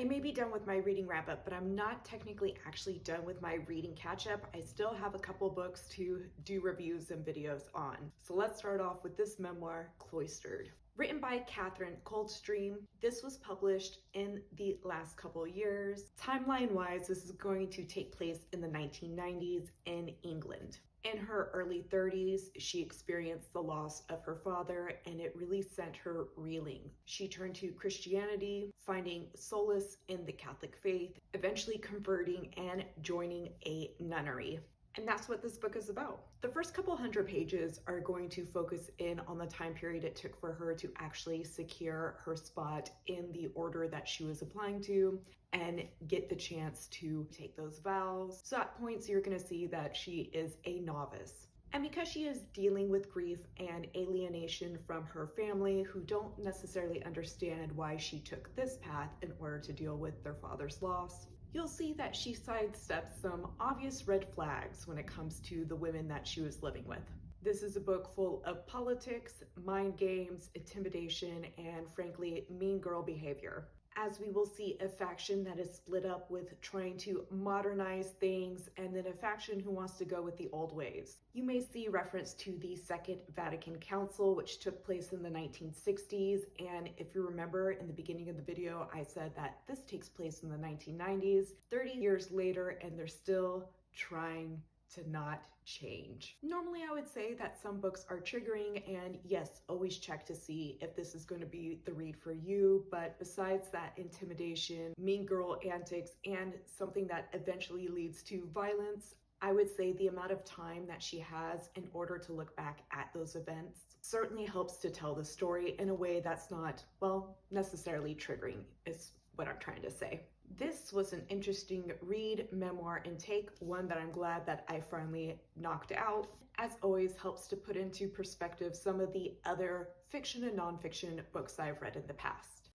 may be done with my reading wrap up, but I'm not technically actually done with my reading catch up. I still have a couple books to do reviews and videos on. So let's start off with this memoir, Cloistered. Written by Coldstream, this was published in the last couple years. Timeline-wise, this is going to take place in the 1990s in England. In her early 30s, she experienced the loss of her father, and it really sent her reeling. She turned to Christianity, finding solace in the Catholic faith, eventually converting and joining a nunnery. And that's what this book is about. The first couple hundred pages are going to focus in on the time period it took for her to actually secure her spot in the order that she was applying to and get the chance to take those vows. So at points you're going to see that she is a novice. And because she is dealing with grief and alienation from her family, who don't necessarily understand why she took this path in order to deal with their father's loss, you'll see that she sidesteps some obvious red flags when it comes to the women that she was living with. This is a book full of politics, mind games, intimidation, and frankly, mean girl behavior. As we will see a faction that is split up with trying to modernize things, and then a faction who wants to go with the old ways. You may see reference to the Second Vatican Council, which took place in the 1960s. And if you remember in the beginning of the video, I said that this takes place in the 1990s, 30 years later, and they're still trying to not change. Normally, I would say that some books are triggering, and yes, always check to see if this is going to be the read for you. But besides that intimidation, mean girl antics, and something that eventually leads to violence, I would say the amount of time that she has in order to look back at those events certainly helps to tell the story in a way that's not, well, necessarily triggering, is what I'm trying to say. This was an interesting read, memoir, and take, one that I'm glad that I finally knocked out. As always, helps to put into perspective some of the other fiction and nonfiction books I've read in the past.